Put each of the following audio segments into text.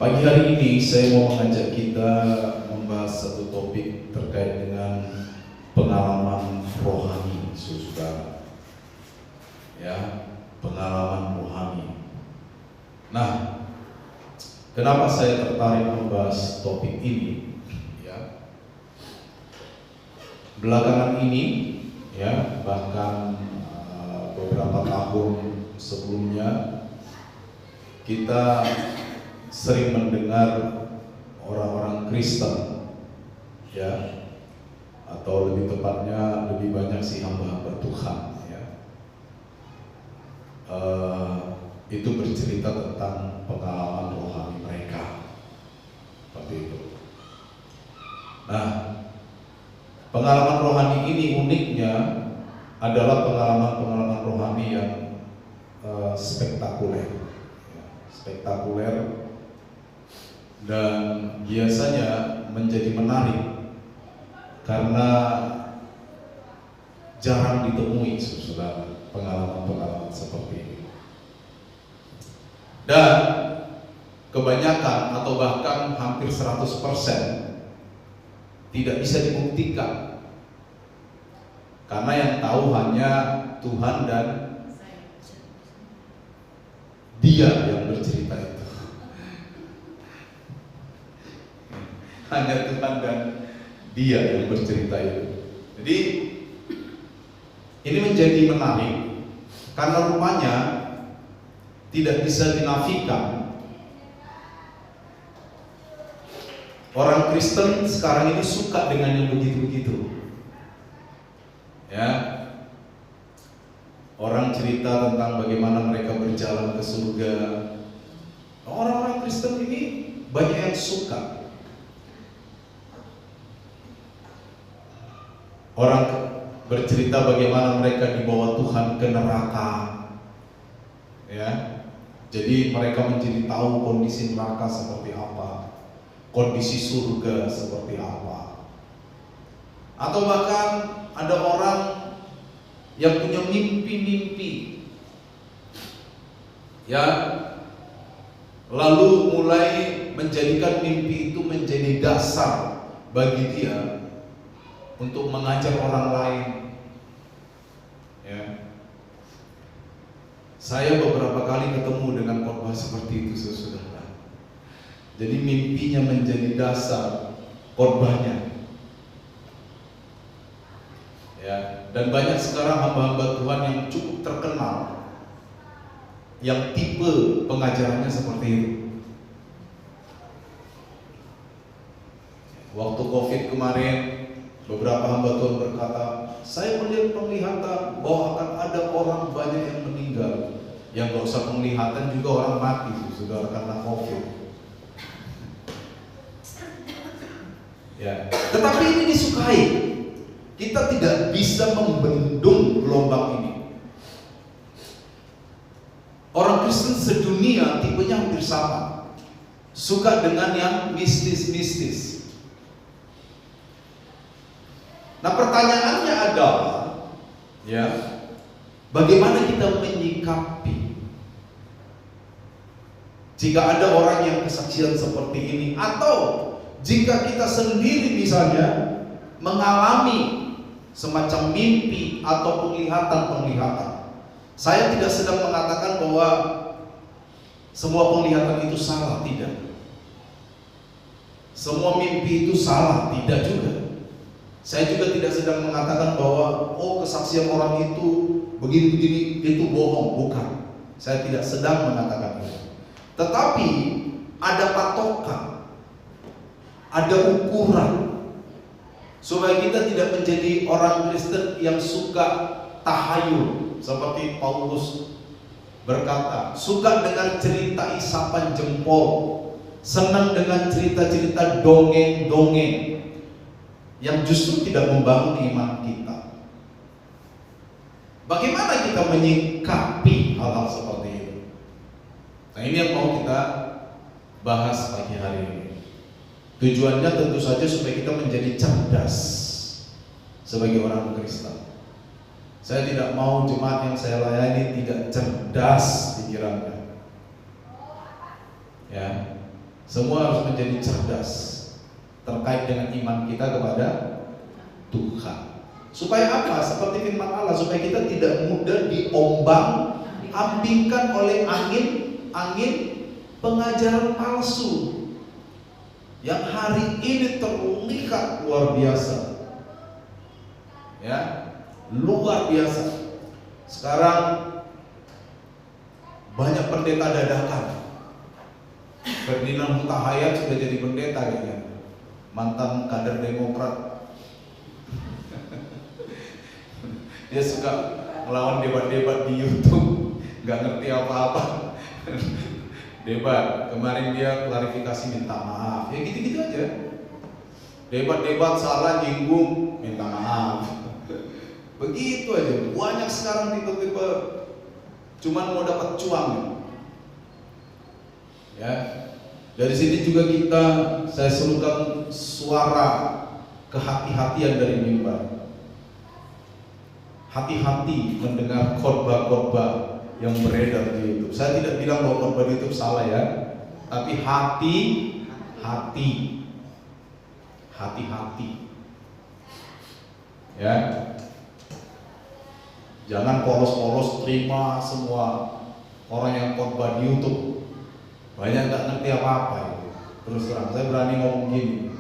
Pagi hari ini saya mau mengajak kita membahas satu topik terkait dengan pengalaman rohani, saudara. Ya, pengalaman rohani. Nah, kenapa saya tertarik membahas topik ini? Ya, belakangan ini, ya, bahkan beberapa tahun sebelumnya kita sering mendengar orang-orang Kristen, ya, atau lebih tepatnya lebih banyak sih hamba-hamba Tuhan, ya, itu bercerita tentang pengalaman rohani mereka, seperti itu. Nah, pengalaman rohani ini uniknya adalah pengalaman-pengalaman rohani yang spektakuler, ya, spektakuler. Dan biasanya menjadi menarik karena jarang ditemui, saudara, pengalaman-pengalaman seperti ini. Dan kebanyakan atau bahkan hampir 100% tidak bisa dibuktikan, karena yang tahu hanya Tuhan dan Dia yang bercerita itu. Hanya Tuhan dan Dia yang bercerita itu. Jadi ini menjadi menarik karena rupanya tidak bisa dinafikan. Orang Kristen sekarang ini suka dengan yang begitu-begitu. Ya. Orang cerita tentang bagaimana mereka berjalan ke surga. Orang-orang Kristen ini banyak yang suka. Orang bercerita bagaimana mereka dibawa Tuhan ke neraka, ya. Jadi mereka menjadi tahu kondisi neraka seperti apa, kondisi surga seperti apa. Atau bahkan ada orang yang punya mimpi-mimpi, ya, lalu mulai menjadikan mimpi itu menjadi dasar bagi dia untuk mengajar orang lain, ya. Saya beberapa kali ketemu dengan khotbah seperti itu, saudara. Jadi mimpinya menjadi dasar khotbahnya, ya. Dan banyak sekarang hamba-hamba Tuhan yang cukup terkenal, yang tipe pengajarannya seperti itu. Waktu COVID kemarin, beberapa hamba Tuhan berkata, saya melihat penglihatan bahwa akan ada orang banyak yang meninggal. Yang gak usah penglihatan juga orang mati, saudara, karena COVID. Ya. Tetapi ini disukai. Kita tidak bisa membendung gelombang ini. Orang Kristen sedunia tipenya hampir sama. Suka dengan yang mistis-mistis. Nah, pertanyaannya adalah, ya, bagaimana kita menyikapi jika ada orang yang kesaksian seperti ini, atau jika kita sendiri misalnya mengalami semacam mimpi atau penglihatan-penglihatan. Saya tidak sedang mengatakan bahwa semua penglihatan itu salah, tidak. Semua mimpi itu salah, tidak juga. Saya juga tidak sedang mengatakan bahwa kesaksian orang itu begini-begini itu bohong, bukan. Saya tidak sedang mengatakan itu. Tetapi ada patokan, ada ukuran, supaya kita tidak menjadi orang Kristen yang suka tahayul, seperti Paulus berkata, suka dengan cerita isapan jempol, senang dengan cerita-cerita dongeng-dongeng yang justru tidak membangun iman kita. Bagaimana kita menyikapi hal-hal seperti itu? Nah, ini yang mau kita bahas pagi hari ini. Tujuannya tentu saja supaya kita menjadi cerdas sebagai orang Kristen. Saya tidak mau jemaat yang saya layani tidak cerdas pikirannya. Ya, Semua harus menjadi cerdas terkait dengan iman kita kepada Tuhan. Supaya apa? Seperti firman Allah, supaya kita tidak mudah diombang-ambingkan oleh angin pengajaran palsu yang hari ini terlihat luar biasa. Ya, luar biasa. Sekarang banyak pendeta dadakan. Ferdinand Huta Heian sudah jadi pendeta kayaknya, mantan kader Demokrat. Dia suka melawan debat-debat di YouTube, nggak ngerti apa-apa. Debat kemarin dia klarifikasi minta maaf, ya gitu-gitu aja. Debat-debat salah nyinggung minta maaf, begitu aja. Banyak sekarang tiba-tiba cuman mau dapat cuan. Ya, dari sini juga saya serukan suara kehati-hatian dari mimbar. Hati-hati mendengar khotbah-khotbah yang beredar di YouTube. Saya tidak bilang bahwa khotbah di YouTube salah ya, tapi hati-hati. Ya, jangan polos-polos terima semua orang yang khotbah di YouTube. Banyak nggak ngerti apa-apa itu. Terus terang, saya berani ngomong gini,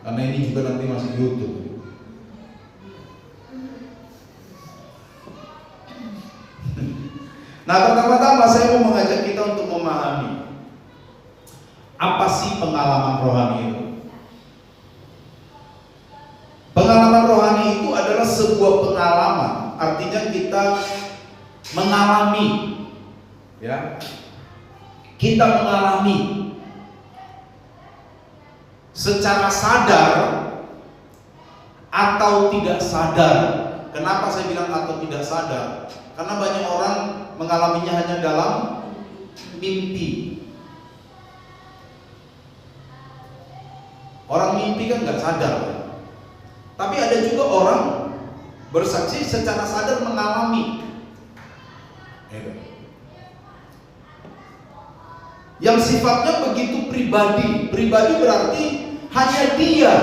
karena ini juga nanti masih di YouTube. Nah, pertama-tama saya mau mengajak kita untuk memahami apa sih pengalaman rohani itu. Pengalaman rohani itu adalah sebuah pengalaman, artinya kita mengalami, ya, kita mengalami secara sadar atau tidak sadar. Kenapa saya bilang atau tidak sadar? Karena banyak orang mengalaminya hanya dalam mimpi. Orang mimpi kan nggak sadar, tapi ada juga orang bersaksi secara sadar mengalami. Yang sifatnya begitu pribadi. Pribadi berarti hanya dia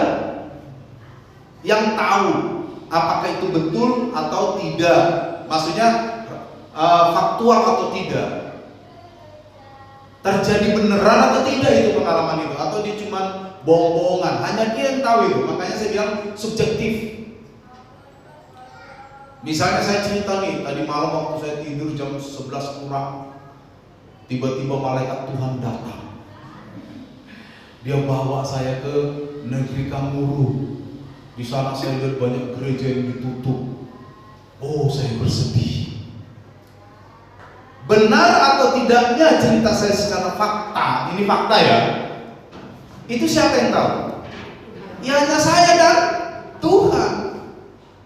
yang tahu apakah itu betul atau tidak. Maksudnya faktual atau tidak, terjadi beneran atau tidak itu pengalaman itu, atau dia cuma bohong-bohongan, hanya dia yang tahu itu. Makanya saya bilang subjektif. Misalnya saya cerita nih, tadi malam waktu saya tidur jam 11 kurang, tiba-tiba malaikat Tuhan datang. Dia bawa saya ke negeri Kanguru. Di sana saya lihat banyak gereja yang ditutup. Oh, saya bersedih. Benar atau tidaknya cerita saya secara fakta, ini fakta ya, itu siapa yang tahu? Ya hanya saya dan Tuhan.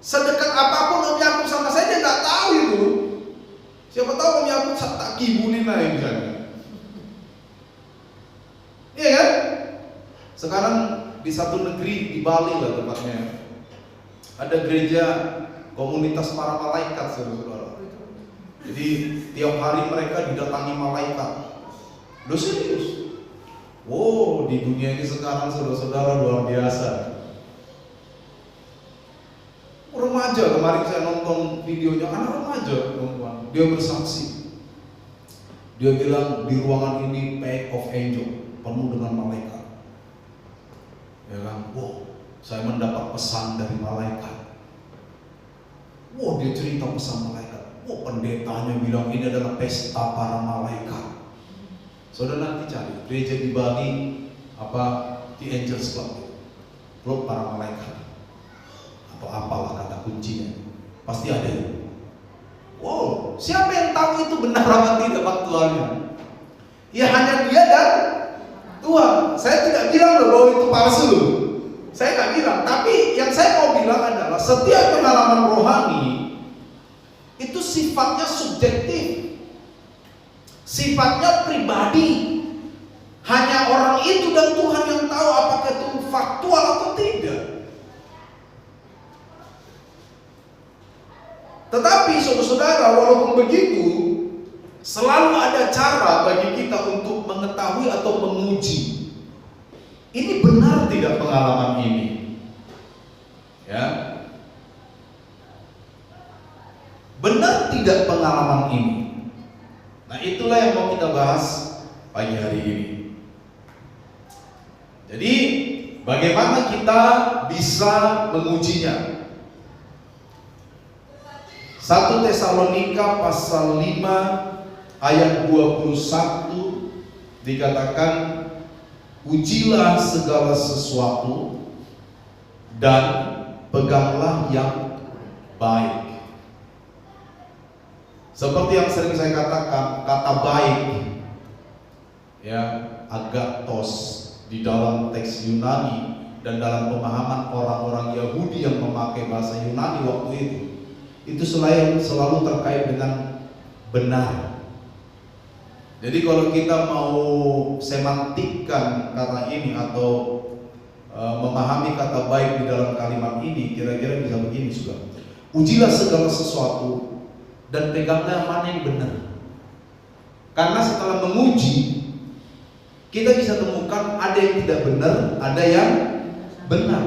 Sedekat apapun Om Yakub sama saya, dia nggak tahu itu. Siapa tahu Om Yakub tak kibulin aja misalnya. Iya kan? Sekarang di satu negeri di Bali lah tempatnya, ada gereja komunitas para malaikat, saudara-saudara. Jadi tiap hari mereka didatangi malaikat. Loh, serius? Wow, di dunia ini sekarang saudara-saudara luar biasa. Remaja, kemarin saya nonton videonya, anak remaja, teman-teman. Dia bersaksi. Dia bilang di ruangan ini pack of angel, penuh dengan malaikat. Ya kan? Wow, saya mendapat pesan dari malaikat. Wow, dia cerita pesan malaikat. Wow, pendetanya bilang ini adalah pesta para malaikat. Saudara nanti cari gereja di Bali, apa, The Angels Club, klub para malaikat, atau apalah kata kuncinya, pasti ada. Wow, siapa yang tahu itu benar atau tidak faktualnya? Ya hanya dia dan Tuhan. Saya tidak bilang loh bahwa itu palsu. Saya nggak bilang, tapi yang saya mau bilang adalah setiap pengalaman rohani itu sifatnya subjektif, sifatnya pribadi. Hanya orang itu dan Tuhan yang tahu apakah itu faktual atau tidak. Tetapi saudara-saudara, walaupun begitu, selalu ada cara bagi kita untuk mengetahui atau menguji Ini benar tidak pengalaman ini? Ya. Benar tidak pengalaman ini? Nah, itulah yang mau kita bahas pagi hari ini. Jadi, bagaimana kita bisa mengujinya? 1 Tesalonika pasal 5 ayat 21 dikatakan, ujilah segala sesuatu dan peganglah yang baik. Seperti yang sering saya katakan, kata baik ya, agathos di dalam teks Yunani dan dalam pemahaman orang-orang Yahudi yang memakai bahasa Yunani waktu itu selalu terkait dengan benar. Jadi kalau kita mau semantikkan kata ini atau memahami kata baik di dalam kalimat ini, kira-kira bisa begini juga. Ujilah segala sesuatu dan peganglah mana yang benar. Karena setelah menguji, kita bisa temukan ada yang tidak benar, ada yang benar.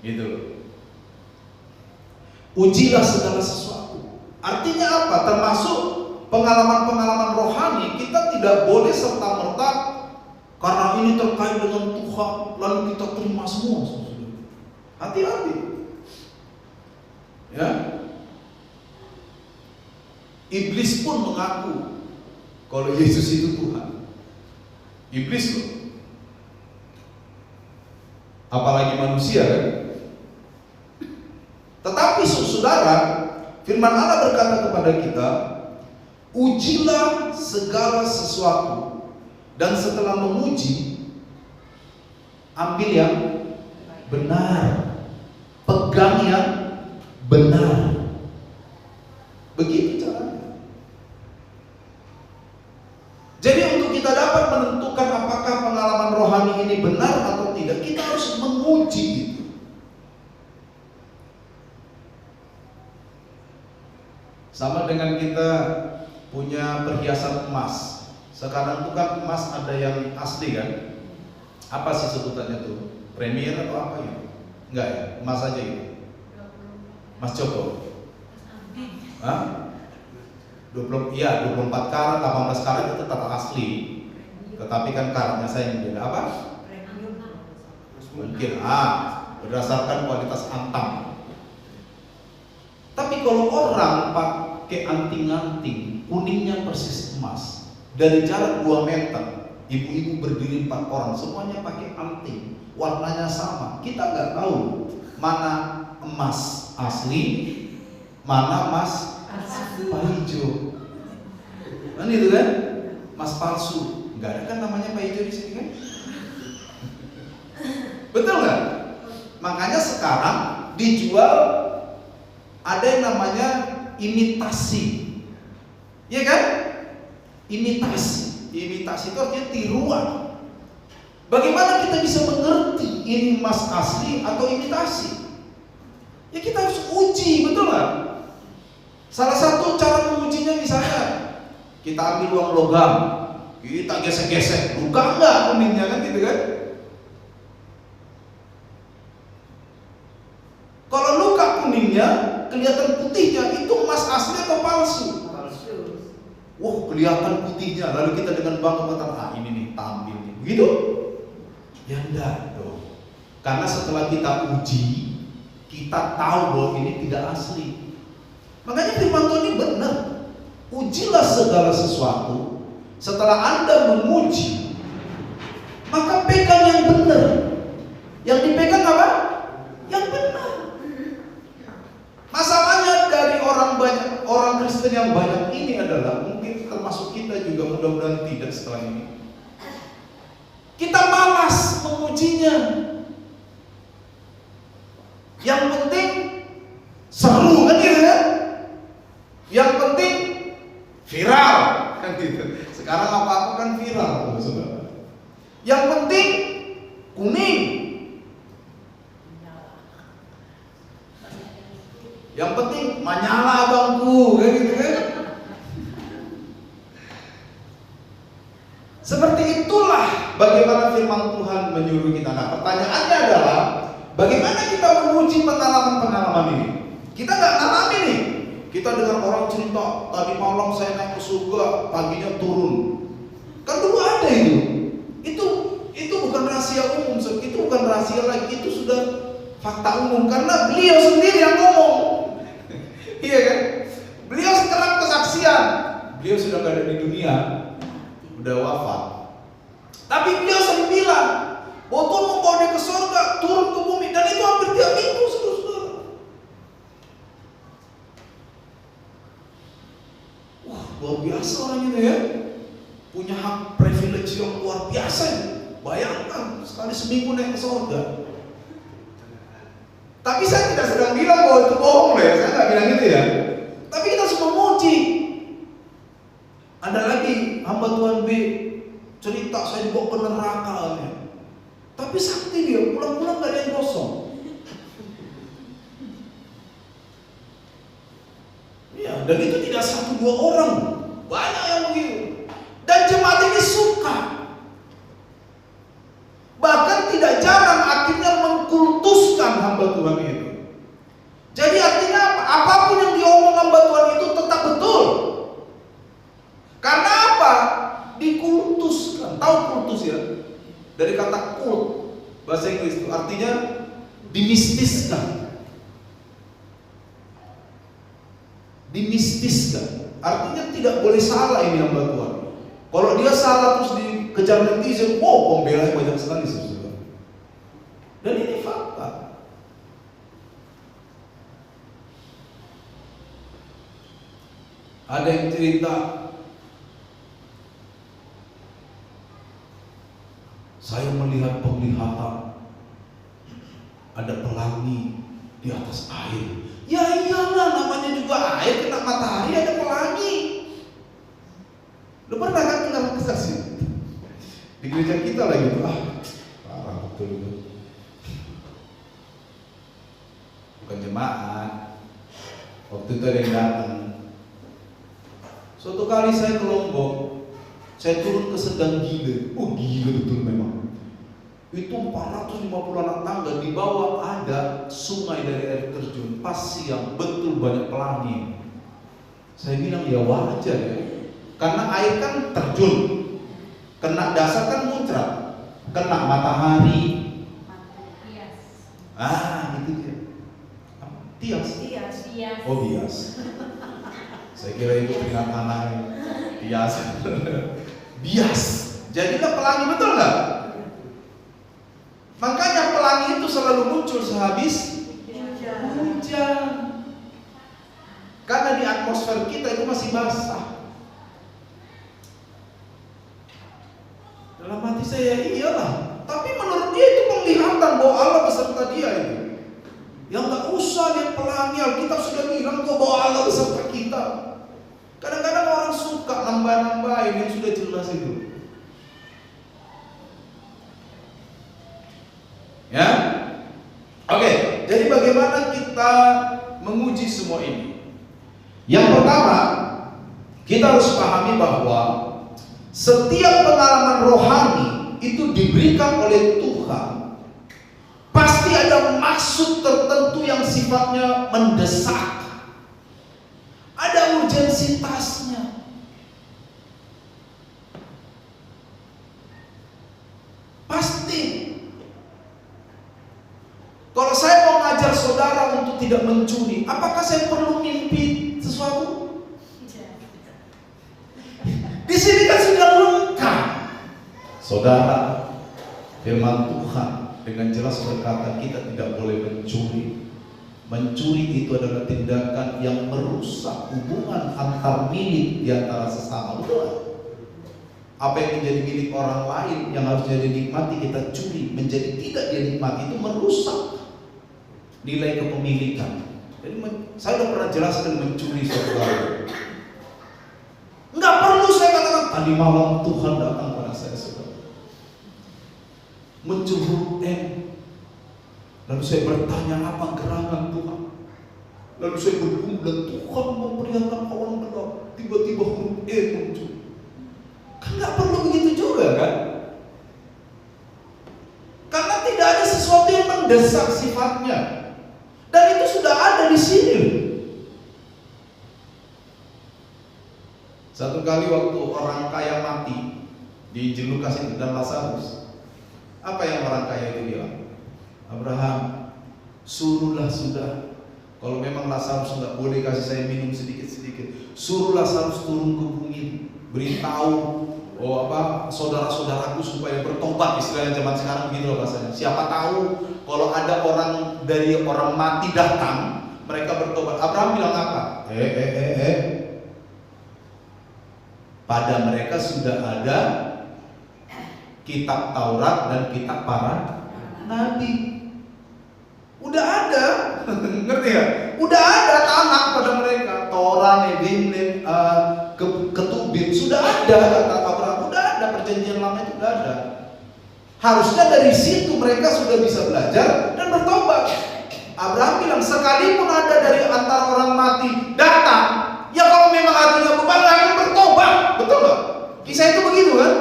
Gitu loh. Ujilah segala sesuatu. Artinya apa? Termasuk pengalaman-pengalaman rohani, kita tidak boleh serta-merta karena ini terkait dengan Tuhan lalu kita terima semua. Hati-hati. Ya. Iblis pun mengaku kalau Yesus itu Tuhan. Iblis loh. Apalagi manusia kan? Tetapi saudara, firman Allah berkata kepada kita, ujilah segala sesuatu, dan setelah menguji, ambil yang benar, pegang yang benar. Begitu caranya. Jadi untuk kita dapat menentukan apakah pengalaman rohani ini benar atau tidak, kita harus menguji itu. Sama dengan kita punya perhiasan emas. Sekarang itu kan emas ada yang asli kan? Apa sih sebutannya tuh? Premier atau apa ya? Enggak ya, emas aja gitu. Emas Joko. Hah? 24 karat, 18 karat itu tetap asli. Tetapi kan karatnya saya yang beda apa? Mungkin berdasarkan kualitas antam. Tapi kalau orang pakai anting-anting, kuningnya persis emas, dari jarak 2 meter, ibu-ibu berdiri 4 orang, semuanya pakai anting, warnanya sama. Kita nggak tahu mana emas asli, mana emas palsu. Kan itu kan? Emas palsu. Nggak ada kan namanya palsu di sini kan? Betul nggak? Makanya sekarang dijual ada yang namanya imitasi, ya kan? Imitasi itu artinya tiruan. Bagaimana kita bisa mengerti ini emas asli atau imitasi? Ya kita harus uji, betul nggak? Salah satu cara mengujinya misalnya kita ambil uang logam, kita gesek-gesek, luka nggak kuningnya kan gitu kan? Kalau luka kuningnya kelihatan putihnya, itu emas asli atau palsu? Palsu. Wah, kelihatan putihnya, lalu kita dengan bangga mengatakan, ini nih tampil nih. Begitu? Ya enggak dong. Karena setelah kita uji, kita tahu bahwa ini tidak asli. Makanya firman Tuhan ini benar. Ujilah segala sesuatu. Setelah Anda menguji, maka pegang yang benar. Yang dipegang apa? Yang benar. Masalahnya dari orang Kristen yang banyak ini adalah, mungkin termasuk kita juga, mudah-mudahan tidak setelah ini, kita malas mengujinya. Yang penting seru kan gitu kan? Yang penting viral kan gitu. Sekarang apa-apa kan viral, saudara. Yang penting kuning. Yang penting menyala abangku, kan gitu kan? Seperti itulah bagaimana firman Tuhan menyuruh kita. Nah, pertanyaannya adalah bagaimana kita menguji pengalaman-pengalaman ini? Kita nggak ngalamin nih. Kita dengar orang cerita, tadi malam saya naik ke surga, paginya turun. Kan dulu ada itu. Itu bukan rahasia umum, itu bukan rahasia lagi, itu sudah fakta umum karena beliau sendiri yang ngomong. Iya kan? Beliau sekarang kesaksian. Beliau sudah gak ada di dunia, udah wafat. Tapi beliau sering bilang, bahwa Tuhan membawa dia ke surga, turun ke bumi, dan itu hampir tiap minggu, saudara-saudara. Wah, luar biasa orang itu ya. Punya hak privilege yang luar biasa ya. Bayangkan, sekali seminggu naik ke surga. Tapi saya tidak sedang bilang bahwa itu bohong loh ya, saya nggak bilang gitu ya. Tapi kita harus memuji. Ada lagi hamba Tuhan B cerita saya dibawa ke neraka ya. Tapi sakti dia, pulang-pulang gak ada yang kosong. Ya, dan itu tidak satu dua orang, banyak yang begitu. Dan jemaat ini suka. Bahkan tidak jarang akhirnya mengkultuskan hamba Tuhan itu. Jadi artinya apa? Apapun yang diomong hamba Tuhan itu tetap betul. Karena apa? Dikultuskan. Tahu kultus ya? Dari kata kult, bahasa Inggris itu artinya dimistiskan. Dimistiskan. Artinya tidak boleh salah ini hamba Tuhan. Kalau dia salah terus dikejar netizen, pembelanya banyak sekali saudara. Dan ini fakta. Ada yang cerita, saya melihat penglihatan ada pelangi di atas air. Ya iyalah, namanya juga air, kena matahari ada pelangi. Lu pernah kan dengar kesaksian? Di gereja kita lagi tuh, parah betul itu. Bukan jemaat. Waktu itu ada yang datang. Suatu kali saya ke Lombok, saya turun ke Sedang Gile. Gila betul memang. Itu 450 anak tangga, di bawah ada sungai dari air terjun. Pas siang betul banyak pelangi. Saya bilang ya wajar ya. Karena air kan terjun, kena dasar kan muncrat, kena matahari. Itu dia. Tias. Oh bias. Saya kira itu peringatan bias. Bias. Jadilah pelangi, betul nggak? Makanya pelangi itu selalu muncul sehabis hujan. Karena di atmosfer kita itu masih basah. Dalam hati saya, iyalah. Tapi menurut dia itu penglihatan bahwa Allah beserta dia itu. Yang gak usah lihat pelangi, Alkitab sudah bilang kok bahwa Allah beserta kita. Kadang-kadang orang suka nambah-nambahin yang sudah jelas itu. Ya, oke. Jadi bagaimana kita menguji semua ini? Yang pertama, kita harus pahami bahwa setiap pengalaman rohani itu diberikan oleh Tuhan. Pasti ada maksud tertentu yang sifatnya mendesak. Ada urgensitasnya. Pasti. Kalau saya mau ngajar saudara untuk tidak mencuri, apakah saya perlu mimpi sesuatu? Di sini kan sudah lengkap. Saudara, firman Tuhan dengan jelas berkata kita tidak boleh mencuri. Mencuri itu adalah tindakan yang merusak hubungan antar milik di antara sesama. Betul? Apa yang menjadi milik orang lain yang harusnya dinikmati kita curi, menjadi tidak dinikmati, itu merusak nilai kepemilikan. Jadi saya sudah pernah jelaskan mencuri saudara. Enggak perlu saya katakan tadi malam Tuhan datang pada saya saudara. Muncul huruf M. Lalu saya bertanya apa gerangan Tuhan. Lalu saya bergumul dan Tuhan memperingatkan awan gelap. Tiba-tiba huruf E muncul. Kan nggak perlu begitu juga kan? mendesak sifatnya. Dan itu sudah ada di sini. Satu kali waktu orang kaya mati di Injil Lukas itu dan Lazarus, apa yang orang kaya itu bilang? Abraham, suruhlah sudah. Kalau memang Lazarus nggak boleh kasih saya minum sedikit-sedikit, suruh Lazarus turun ke bumi, beritahu saudara-saudaraku supaya bertobat, istilahnya zaman sekarang begitu loh bahasanya. Siapa tahu kalau ada orang dari orang mati datang, mereka bertobat. Abraham bilang apa? Pada mereka sudah ada kitab Taurat dan kitab para nabi. Udah ada, ngerti ya? Udah ada tanah pada mereka, Torah, Nedim, Ketubim, sudah ada kata Abraham, udah ada perjanjian lama itu udah ada. Harusnya dari situ mereka sudah bisa belajar dan bertobat. Abraham bilang sekalipun ada dari antara orang mati datang, ya kalau memang hatinya beban akan bertobat, betul nggak? Kisah itu begitu kan?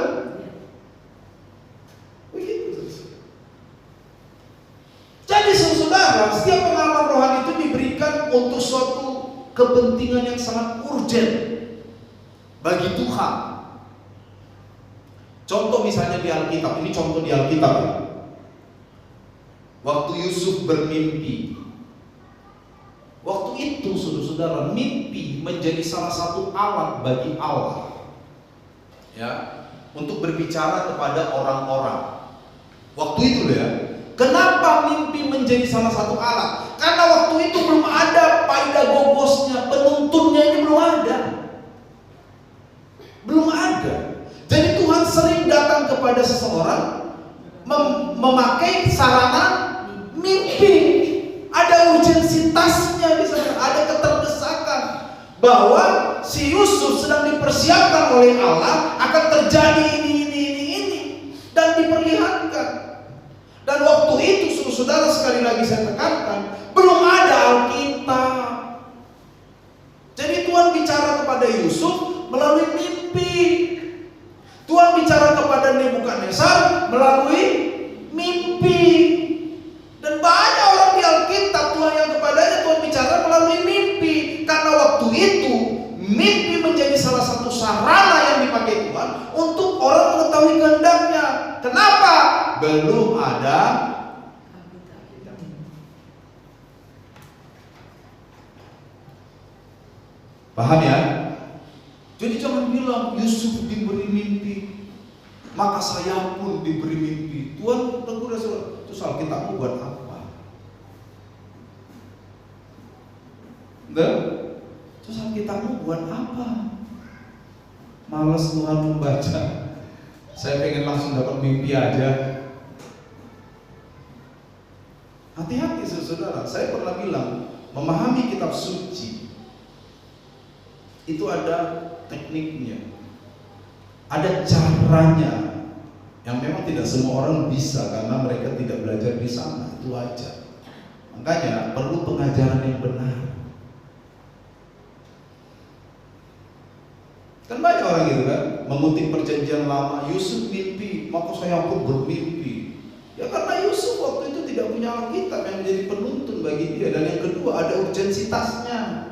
Jadi saudara, setiap pengalaman rohani itu diberikan untuk suatu kepentingan yang sangat urgent bagi Tuhan. Contoh misalnya di Alkitab, ini contoh di Alkitab ya. Waktu Yusuf bermimpi, waktu itu saudara-saudara, mimpi menjadi salah satu alat bagi Allah ya, untuk berbicara kepada orang-orang. Waktu itu ya. Kenapa mimpi menjadi salah satu alat? Karena waktu itu belum ada paidagogosnya, penuntunnya ini belum ada. Belum ada. Jadi Tuhan sering datang kepada seseorang memakai sarana mimpi. Ada urgensitasnya di sana, ada keterdesakan bahwa si Yusuf sedang dipersiapkan oleh Allah akan terjadi ini dan diperlihatkan. Dan waktu itu saudara sekali lagi saya tekankan, belum ada Alkitab. Jadi Tuhan bicara kepada Yusuf melalui mimpi. Tuhan bicara kepada Nebukadnezar melalui mimpi. Dan banyak orang di Alkitab Tuhan yang kepadanya Tuhan bicara melalui mimpi. Karena waktu itu mimpi menjadi salah satu sarana yang dipakai Tuhan untuk orang mengetahui kehendaknya. Kenapa? Belum ada paham ya? Jadi jangan bilang Yusuf diberi mimpi, maka saya pun diberi mimpi. Tuhan tegur Rasul, terus Alkitabmu buat apa? Terus Alkitabmu buat apa? Malas Tuhan membaca. Saya pengen langsung dapat mimpi aja. Hati-hati saudara, saya pernah bilang, memahami kitab suci itu ada tekniknya, ada caranya yang memang tidak semua orang bisa karena mereka tidak belajar di sana, itu aja. Makanya perlu pengajaran yang benar. Kan banyak orang gitu kan, mengutip perjanjian lama, Yusuf mimpi, maka saya pun bermimpi. Ya karena Yusuf waktu itu tidak punya Alkitab yang menjadi penuntun bagi dia. Dan yang kedua ada urgensitasnya,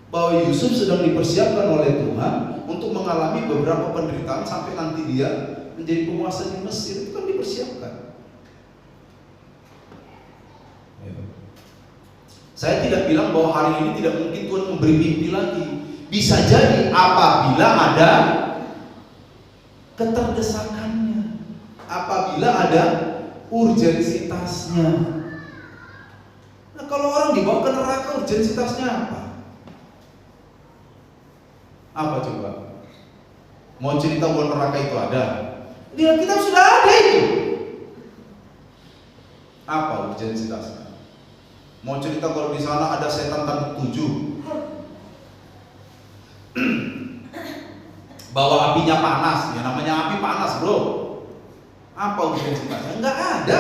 bahwa Yusuf sedang dipersiapkan oleh Tuhan untuk mengalami beberapa penderitaan sampai nanti dia menjadi penguasa di Mesir. Itu kan dipersiapkan. Saya tidak bilang bahwa hari ini tidak mungkin Tuhan memberi mimpi lagi. Bisa jadi apabila ada keterdesakannya, apabila ada urgensitasnya. Nah kalau orang dibawa ke neraka, urgensitasnya apa? Apa coba? Mau cerita bahwa neraka itu ada? Di Alkitab sudah ada itu. Apa urgensitasnya? Mau cerita kalau di sana ada setan tanduk 7, bahwa apinya panas, ya namanya api panas bro. Apa urgensitasnya? Enggak ada.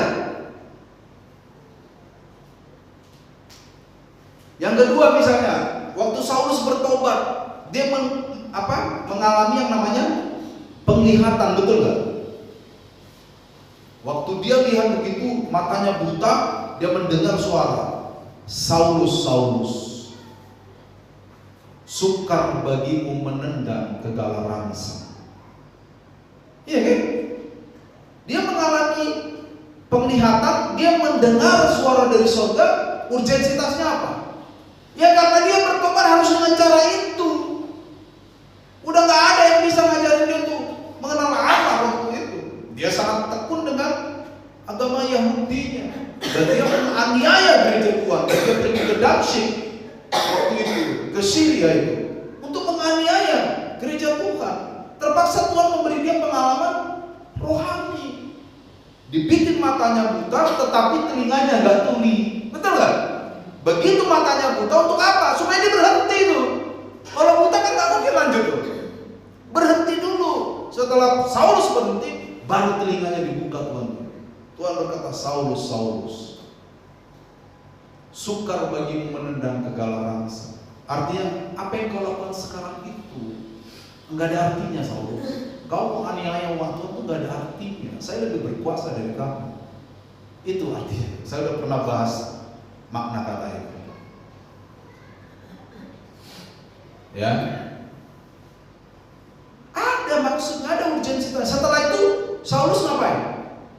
Yang kedua misalnya, waktu Saulus bertobat, dia mengalami yang namanya penglihatan, betul nggak? Waktu dia lihat begitu, matanya buta, dia mendengar suara, Saulus, Saulus, sukar bagimu menendang kegala rangsa. Iya kan? Dia mengalami penglihatan, dia mendengar suara dari surga. Urgensitasnya apa? Ya karena dia bertobat harus dengan cara itu. Udah gak ada yang bisa ngajarin dia untuk mengenal Allah waktu itu. Dia sangat tekun dengan agama Yahudinya, dan dia menganiaya gereja Tuhan. Dia pergi ke Damsyik waktu itu, ke Syria itu, untuk menganiaya gereja Tuhan. Terpaksa Tuhan memberi dia pengalaman rohani. Dibikin matanya buta, tetapi telinganya gak tuli. Betul gak? Begitu matanya buta, untuk apa? Supaya dia berhenti tuh. Kalau buta kan gak mungkin lanjut tuh. Berhenti dulu. Setelah Saulus berhenti, baru telinganya dibuka Tuhan. Tuhan berkata, Saulus, Saulus, sukar bagimu menendang kegala rangsa. Artinya, apa yang kau lakukan sekarang itu enggak ada artinya, Saulus. Kau menganiaya umat Tuhan itu enggak ada artinya. Saya lebih berkuasa dari kamu. Itu artinya. Saya sudah pernah bahas makna kata itu. Ya, ada maksud, ada urgensi. Setelah itu Saulus ngapain?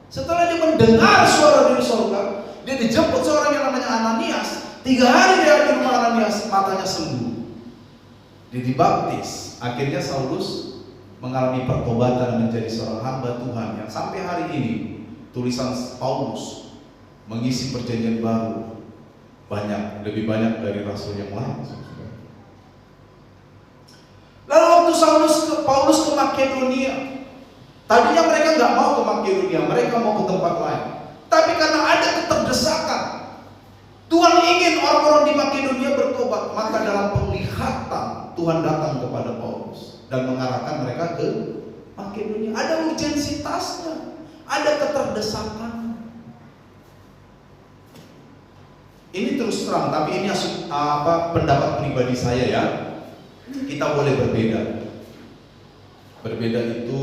Setelah dia mendengar suara dari surga, dia dijemput seorang yang namanya Ananias. 3 hari dia di rumah Ananias, matanya sembuh. Dia dibaptis. Akhirnya Saulus mengalami pertobatan menjadi seorang hamba Tuhan yang sampai hari ini tulisan Paulus mengisi perjanjian baru lebih banyak dari rasul yang lain. Lalu waktu Paulus ke Makedonia, tadinya mereka nggak mau ke Makedonia, mereka mau ke tempat lain. Tapi karena ada keterdesakan, Tuhan ingin orang-orang di Makedonia bertobat. Maka dalam penglihatan Tuhan datang kepada Paulus dan mengarahkan mereka ke Makedonia. Ada urgensitasnya, ada keterdesakan. Ini terus terang, tapi ini pendapat pribadi saya ya. Kita boleh berbeda. Berbeda itu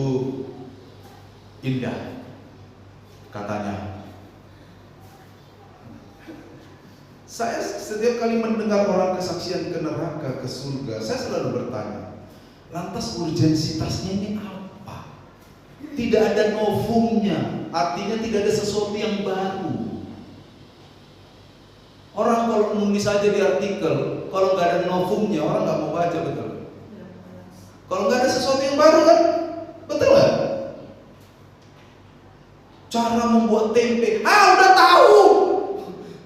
indah, katanya. Saya setiap kali mendengar orang kesaksian ke neraka, ke surga, saya selalu bertanya, lantas urgensitasnya ini apa? Tidak ada novumnya, artinya tidak ada sesuatu yang baru. Orang kalau nulis aja di artikel, kalau nggak ada novumnya, orang nggak mau baca, betul? Kalau nggak ada sesuatu yang baru kan, betul nggak? Cara membuat tempe, udah tahu.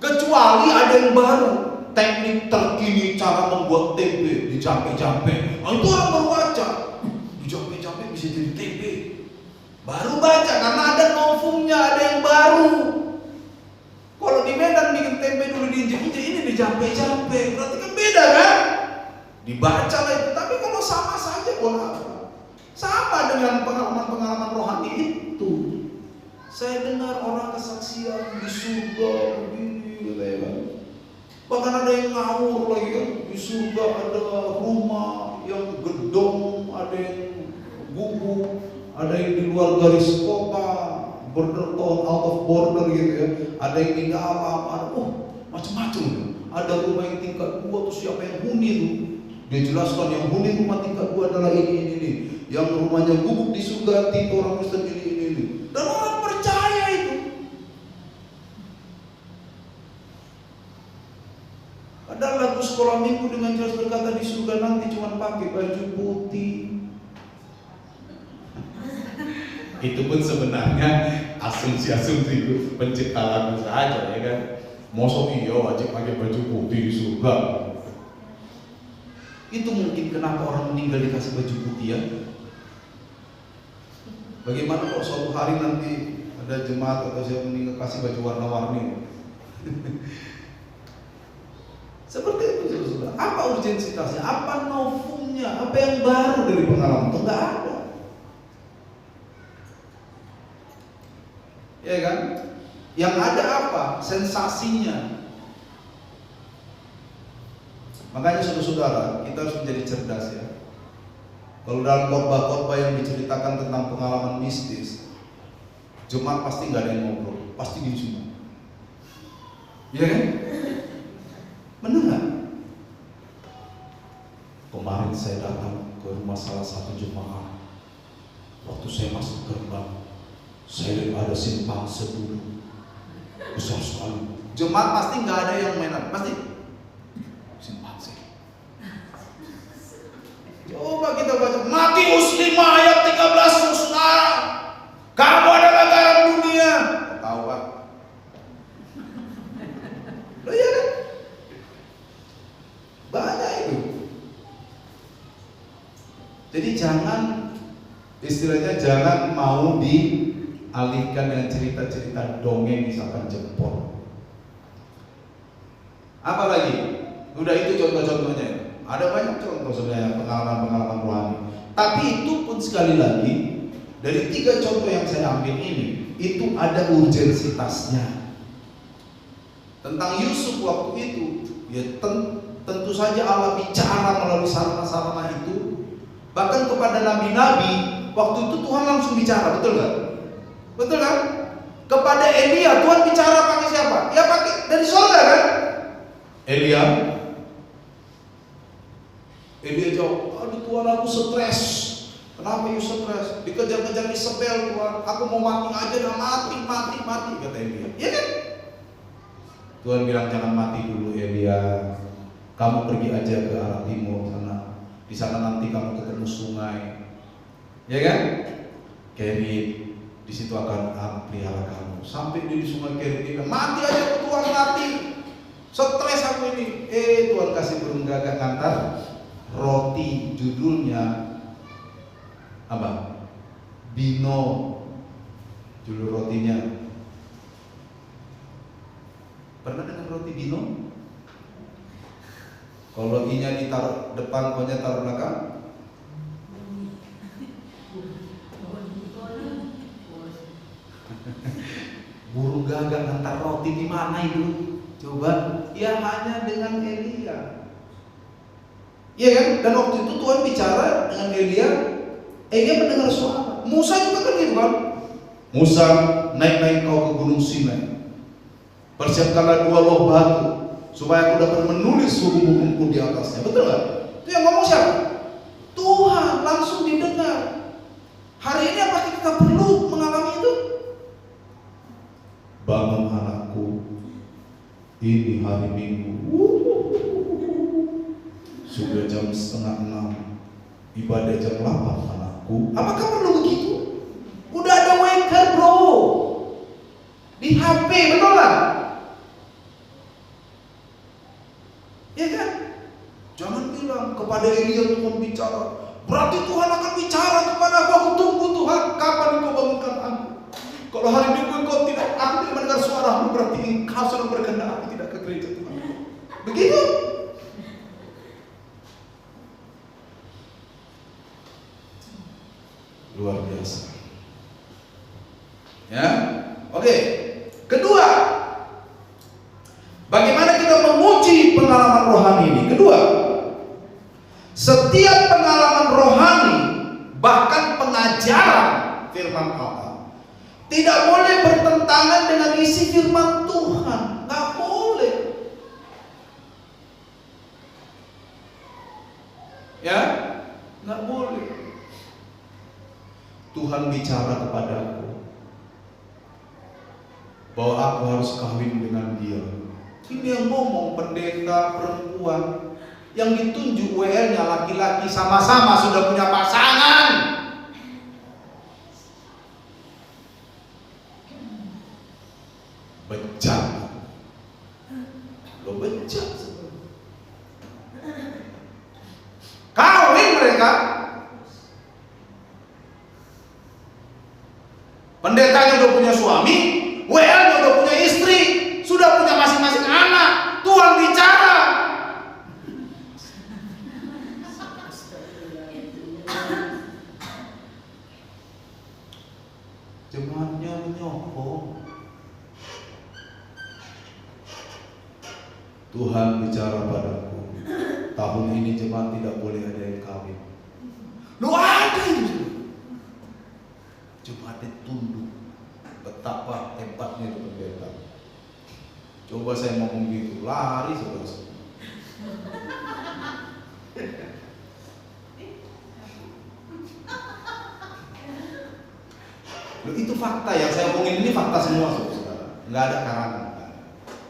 Kecuali ada yang baru, teknik terkini cara membuat tempe, dijampe-jampe. Itu orang baru baca, dijampe-jampe bisa jadi tempe. Baru baca karena ada novumnya, ada yang baru. Kalau di Medan bikin tempe dulu diinjek-injek, ini dijampe-jampe, berarti kan beda kan? Dibaca lah itu, tapi kalau sama saja boleh. Sama dengan pengalaman-pengalaman rohani itu. Saya dengar orang kesaksian di surga begini, bahkan ada yang ngawur lagi kan. Di surga ada rumah yang gedong, ada yang gubuk, ada yang di luar garis kota, border town, out of border gitu ya. Ada yang di dalam, ada macam-macam. Ada rumah yang tingkat 2 tuh siapa yang huni tuh? Dia jelaskan yang huni rumah tingkat 2 adalah ini. Yang rumahnya gubuk di surga tipe orang Kristen ini. Dan orang percaya itu. Ada lagu sekolah minggu dengan jelas berkata di surga nanti cuma pakai baju putih. Itu pun sebenarnya asumsi-asumsi itu pencipta lagu saja ya kan. Mosok iya wajib pakai baju putih di surga. Itu mungkin kenapa orang meninggal dikasih baju putih ya. Bagaimana kalau suatu hari nanti ada jemaat atau siapa meninggal kasih baju warna-warni? Seperti itu saudara. Apa urgensitasnya? Apa novumnya? Apa yang baru dari pengalaman itu? Enggak ada. Ya kan? Yang ada apa? Sensasinya. Makanya saudara-saudara, kita harus menjadi cerdas ya. Kalau dalam khotbah-khotbah yang diceritakan tentang pengalaman mistis, jemaat pasti nggak ada yang ngobrol, pasti di semua. Iya kan? Benar nggak? Kemarin saya datang ke rumah salah satu jemaah. Waktu saya masuk gerbang, saya lihat ada simpang dulu besar sekali. Jemaat pasti nggak ada yang mainan, pasti simpang sih. Coba kita baca Matius 5 ayat 13, saudara. Kamu adalah garam dunia. Tahu Pak? Loh iya kan? Banyak itu. Jadi istilahnya jangan mau dialihkan dengan cerita-cerita dongeng misalkan jempol. Apalagi? Udah itu contoh-contohnya. Ada banyak contoh sebenarnya pengalaman-pengalaman rohani. Tapi itu pun sekali lagi dari 3 contoh yang saya ambil ini, itu ada urgensitasnya. Tentang Yusuf waktu itu, ya tentu saja Allah bicara melalui sarana-sarana itu. Bahkan kepada nabi-nabi, waktu itu Tuhan langsung bicara, betul nggak? Betul kan? Kepada Elia, Tuhan bicara pakai siapa? Ya pakai dari surga kan? Elia jawab, aduh Tuhan aku stres. Kenapa you stres? Dikejar-kejar Isabel Tuhan, aku mau mati aja dah, mati kata Elia. Iya kan? Tuhan bilang jangan mati dulu Elia. Kamu pergi aja ke arah timur sana. Di sana nanti kamu ketemu sungai. Ya kan? Kerit, di situ akan aku pelihara kamu. Sampai di sungai Kerit dia bilang, mati aja Tuhan, mati. Stres aku ini. Tuhan kasih burung gagak ngantar roti, judulnya apa? Bino. Judul rotinya. Pernah dengar roti Bino? Kalau I-nya ditaruh depan, O-nya taruh belakang. Burung gagak ngantar roti di mana itu? Coba, ya hanya dengan Elia. Iya kan? Dan waktu itu Tuhan bicara dengan Elia. Elia mendengar suara. Musa juga kan gitu kan? Musa, naik kau ke gunung Sinai. Persiapkanlah 2 loh batu supaya aku dapat menulis hukum-hukumku di atasnya. Betul nggak? Itu yang ngomong siapa? Tuhan, langsung didengar. Hari ini apakah kita perlu mengalami itu? Bangun anakku, ini hari Minggu. Sudah jam 5:30, ibadah jam 8 anakku. Apakah perlu begitu? Udah ada waker bro, di HP, betul nggak? Ya kan? Jangan bilang kepada Elia Tuhan bicara, berarti Tuhan akan bicara kepada aku tunggu Tuhan, kapan engkau bangunkan aku? Kalau hari Minggu aku tidak mendengar suaramu, berarti engkau sedang berkehendak aku tidak ke gereja Tuhan. Begitu? Luar biasa. Ya, oke. Kedua, bagaimana kita menguji pengalaman rohani ini? Kedua, setiap pengalaman rohani, bahkan pengajaran firman Allah, tidak boleh bertentangan dengan isi firman Tuhan. Nggak boleh. Ya, nggak boleh. Tuhan bicara kepadaku bahwa aku harus kawin dengan dia. Ini yang ngomong pendeta perempuan, yang ditunjuk WL-nya laki-laki, sama-sama sudah punya pasangan. Bejat. Lo bejat sebenarnya. Kawin mereka. Pendetanya udah punya suami, WL-nya udah punya istri, sudah punya masing-masing anak. Tuhan bicara. Jemaatnya menyokong. Tuhan bicara padaku, tahun ini jemaat tidak boleh ada yang kawin. Lu ada itu. Jemaatnya tunduk. Betapa hebatnya itu pendeta. Coba saya ngomong gitu, lari saudara. Loh, itu fakta yang saya omongin ini fakta semua saudara. Nggak ada karangan,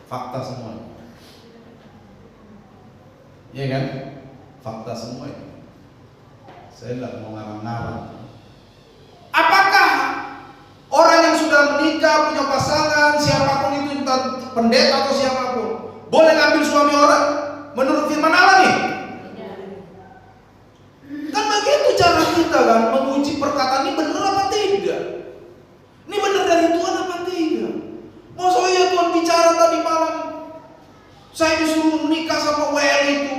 fakta semua. Iya kan? Fakta semua itu. Saya nggak mau ngarang-ngarang. Apakah orang yang sudah menikah, punya pasangan, siapapun itu, entah pendeta atau siapapun, boleh ngambil suami orang menurut firman Allah nih? Kan begitu cara kita kan menguji perkataan ini benar apa tidak? Ini benar dari Tuhan apa tidak? Masa iya Tuhan bicara tadi malam saya disuruh menikah sama WL itu?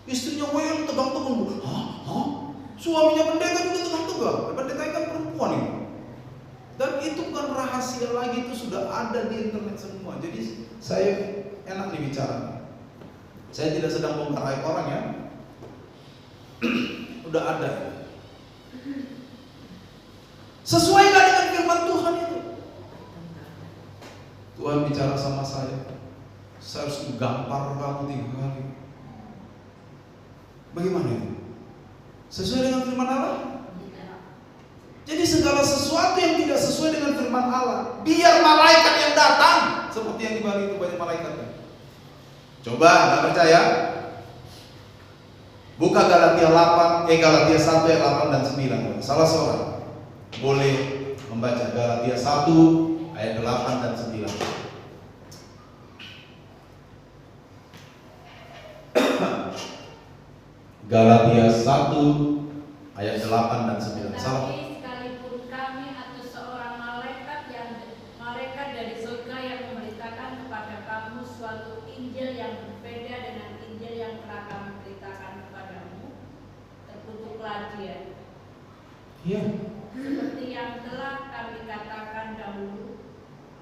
Istrinya WL tegang-tegang. Hah? Suaminya pendeta juga tegang-tegang. Pendeta kan perempuan ini. Dan itu bukan rahasia lagi, itu sudah ada di internet semua. Jadi saya enak nih bicara. Saya tidak sedang bongkar aib orang ya. Udah ada. Sesuai nggak dengan firman Tuhan itu? Tuhan bicara sama saya harus gampar kamu 3 kali. Bagaimana itu? Sesuai dengan firman Allah? Jadi segala sesuatu yang tidak sesuai dengan firman Allah, biar malaikat yang datang, seperti yang di Bali itu banyak malaikatnya. Coba, nggak percaya? Buka Galatia 1 ayat 8 dan 9. Salah seorang boleh membaca Galatia 1 ayat 8 dan 9. Galatia 1 ayat 8 dan 9. Salah. Sekalipun kami atau seorang malaikat dari surga yang memberitakan kepada kamu suatu Injil yang berbeda dengan Injil yang telah kami beritakan kepadamu, terkutuklah dia. Iya. Seperti yang telah kami katakan dahulu,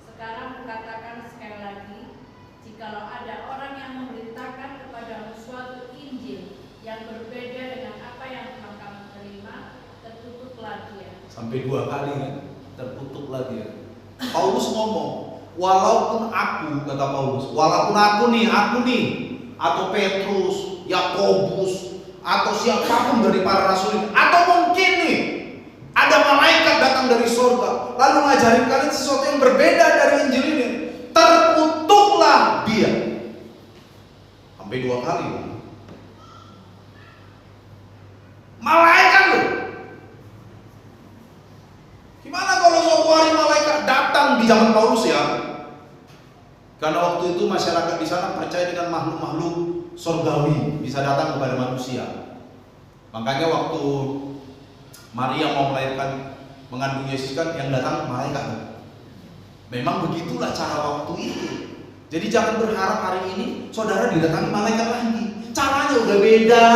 sekarang kukatakan sekali lagi, jikalau ada orang yang memberitakan kepadamu suatu Injil yang berbeda dengan apa yang telah kamu terima, tertutuklah dia. Sampai 2 kali kan, tertutuklah dia. Paulus ngomong, walaupun aku, kata Paulus, walaupun aku nih, atau Petrus, Yakobus, atau siapapun dari para rasul, atau mungkin nih ada malaikat datang dari surga lalu ngajarin kalian sesuatu yang berbeda dari Injil ini, terkutuklah dia. Sampai 2 kali. Malaikat loh. Gimana kalau suatu hari malaikat datang di zaman Paulus ya? Karena waktu itu masyarakat di sana percaya dengan makhluk-makhluk surgawi bisa datang kepada manusia. Makanya waktu Maria mau melahirkan, mengandung Yesus kan yang datang malaikat. Memang begitulah cara waktu itu. Jadi jangan berharap hari ini saudara didatangi malaikat lagi. Caranya udah beda.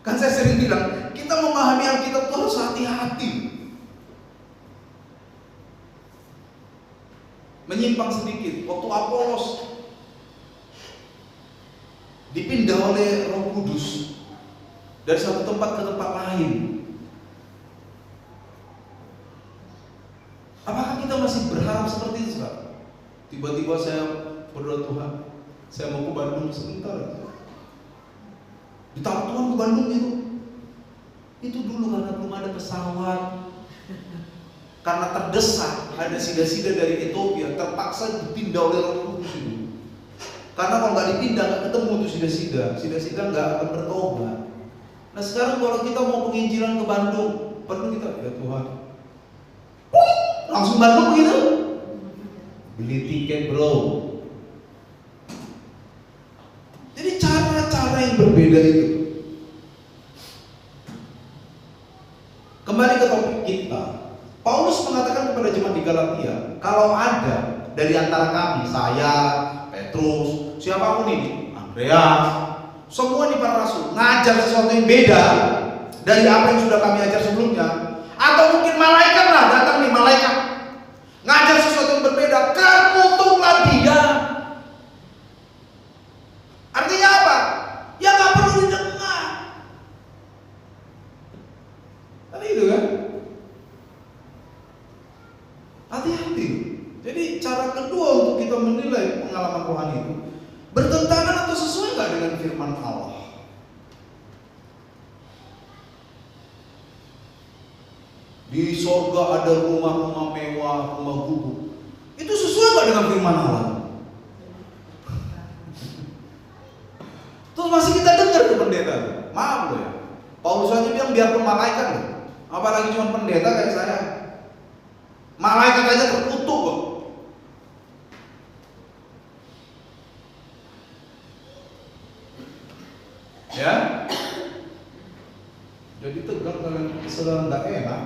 Kan saya sering bilang, kita memahami Alkitab itu harus hati-hati. Menyimpang sedikit, waktu Apolos dipindah oleh Roh Kudus dari satu tempat ke tempat lain. Apakah kita masih berharap seperti itu, Pak? Tiba-tiba saya berdoa, Tuhan, saya mau ke Bandung sebentar. Ditaruh Tuhan ke Bandung itu dulu karena belum ada pesawat, karena terdesak, ada sida-sida dari Ethiopia terpaksa dipindah oleh Roh Kudus itu. Karena kalau nggak dipindah nggak ketemu tuh sida-sida nggak akan bertobat. Nah sekarang kalau kita mau penginjilan ke Bandung, perlu kita ya Tuhan, langsung Bandung gitu, beli tiket bro. Jadi cara-cara yang berbeda itu. Kembali ke topik kita. Paulus mengatakan kepada jemaat di Galatia, kalau ada dari antara kami, saya, Petrus, siapapun ini, Andreas, semua di para rasul ngajar sesuatu yang beda dari apa yang sudah kami ajar sebelumnya, atau mungkin malaikat lah datang nih, malaikat ngajar sesuatu yang berbeda, terkutuklah dia. Artinya apa? Ya nggak perlu didengar. Tapi itu kan? Di sorga ada rumah-rumah mewah, rumah gubuk. Itu sesuai nggak dengan firman Allah? Terus masih kita dengar ke pendeta. Maaf loh ya. Paulus aja bilang biarpun malaikat loh. Apalagi cuma pendeta kayak saya. Malaikat aja terkutuk kok. Ya. Jadi tegang kalian saudara nggak enak.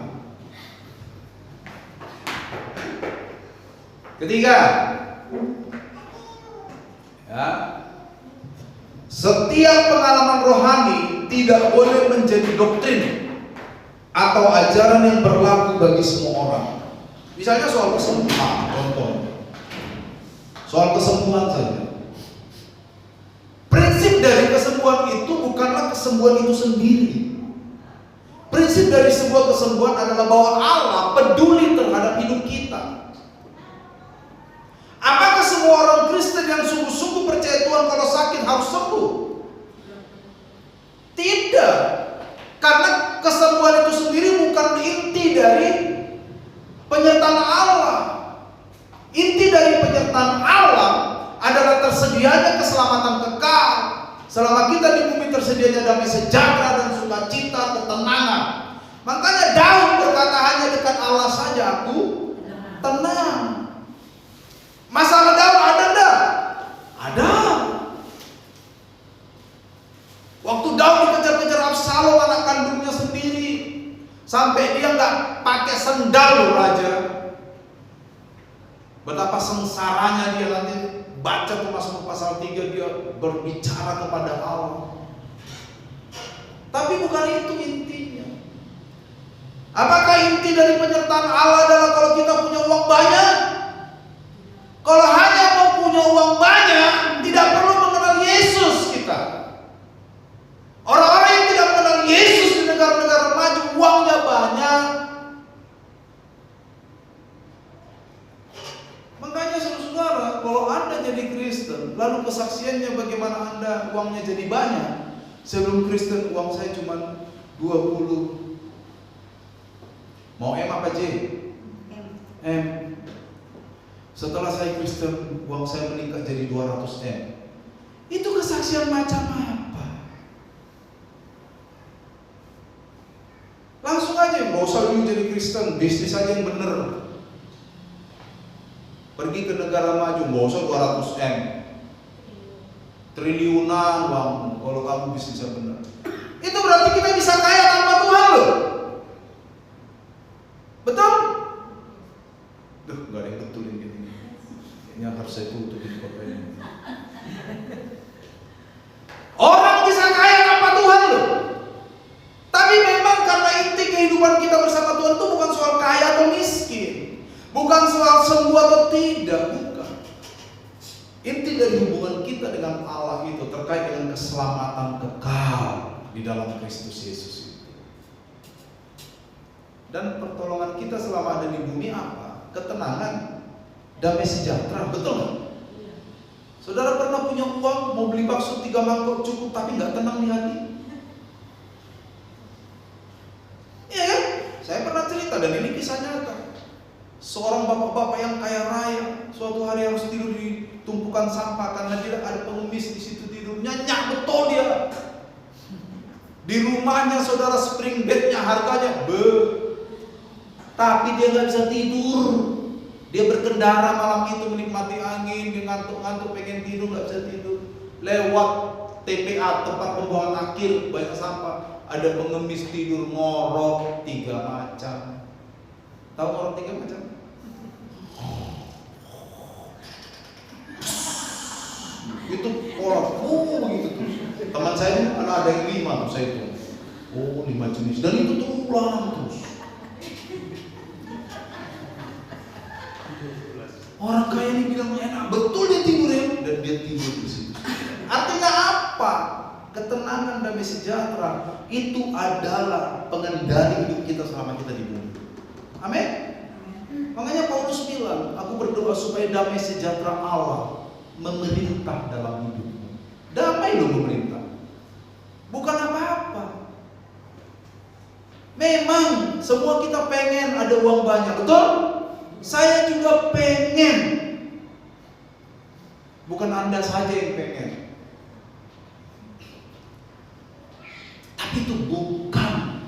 Ketiga, ya, setiap pengalaman rohani tidak boleh menjadi doktrin atau ajaran yang berlaku bagi semua orang. Misalnya soal kesembuhan, contoh. Soal kesembuhan saja. Prinsip dari kesembuhan itu bukanlah kesembuhan itu sendiri. Prinsip dari sebuah kesembuhan adalah bahwa Allah peduli terhadap hidup kita. Apakah semua orang Kristen yang sungguh-sungguh percaya Tuhan kalau sakit harus sembuh? Tidak. Karena kesembuhan itu sendiri bukan inti dari penyertaan Allah. Inti dari penyertaan Allah adalah tersedianya keselamatan kekal. Selama kita di bumi tersedianya damai sejahtera dan sukacita, ketenangan. Makanya Daud berkata, hanya dekat Allah saja aku tenang. Masalah Daud ada enggak? Ada. Waktu Daud dikejar-kejar Absalom, anak kandungnya sendiri, sampai dia nggak pakai sendal loh raja. Betapa sengsaranya dia nanti. Baca tuh Mazmur pasal 3, dia berbicara kepada Allah. Tapi bukan itu intinya. Apakah inti dari penyertaan Allah adalah kalau kita punya uang banyak? Kalau hanya mau punya uang banyak, tidak perlu mengenal Yesus kita. Orang-orang yang tidak mengenal Yesus di negara-negara maju, uangnya banyak. Makanya saudara, kalau Anda jadi Kristen, lalu kesaksiannya bagaimana Anda uangnya jadi banyak. Sebelum Kristen uang saya cuma 20. Mau M apa J? M. Setelah saya Kristen, uang saya meningkat jadi 200 M. Itu kesaksian macam apa? Langsung aja, nggak usah dulu jadi Kristen, bisnis aja yang bener. Pergi ke negara maju, nggak usah 200 M. Triliunan uang, kalau kamu bisnisnya bener. Itu berarti kita bisa kaya tanpa Tuhan loh. Betul? Duh, nggak ada yang betulin gitu. Ini harus saya tutupin ini. Orang bisa kaya tanpa Tuhan loh. Tapi memang karena inti kehidupan kita bersama Tuhan itu bukan soal kaya atau miskin, bukan soal sembuh atau tidak, bukan. Inti dari hubungan kita dengan Allah itu terkait dengan keselamatan kekal di dalam Kristus Yesus itu. Dan pertolongan kita selama ada di bumi apa? Ketenangan, damai sejahtera, betul nggak? Saudara pernah punya uang, mau beli bakso 3 mangkok cukup, tapi nggak tenang di hati? Iya kan? Saya pernah cerita dan ini kisah nyata. Seorang bapak-bapak yang kaya raya, suatu hari harus tidur di tumpukan sampah karena dia ada pengemis di situ tidur. Nyenyak betul dia. Di rumahnya saudara spring bednya harganya tapi dia nggak bisa tidur. Dia berkendara malam itu menikmati angin, dia ngantuk-ngantuk pengen tidur nggak bisa tidur. Lewat TPA tempat pembuangan akhir banyak sampah, ada pengemis tidur ngorok 3 macam. Tahu ngorok 3 macam? Itu orang, begitu tuh. Teman saya ada yang 5 tuh saya itu. 5 jenis dan itu tuh ulang terus. Orang kaya ini bilang enak, betul dia tidur ya, dan dia tidur di situ. Artinya apa? Ketenangan, damai sejahtera itu adalah pengendali hidup kita selama kita di bumi. Amin. Makanya Paulus bilang, aku berdoa supaya damai sejahtera Allah memerintah dalam hidupmu. Damai loh memerintah, bukan apa-apa. Memang semua kita pengen ada uang banyak, betul? Saya juga pengen. Bukan Anda saja yang pengen. Tapi itu bukan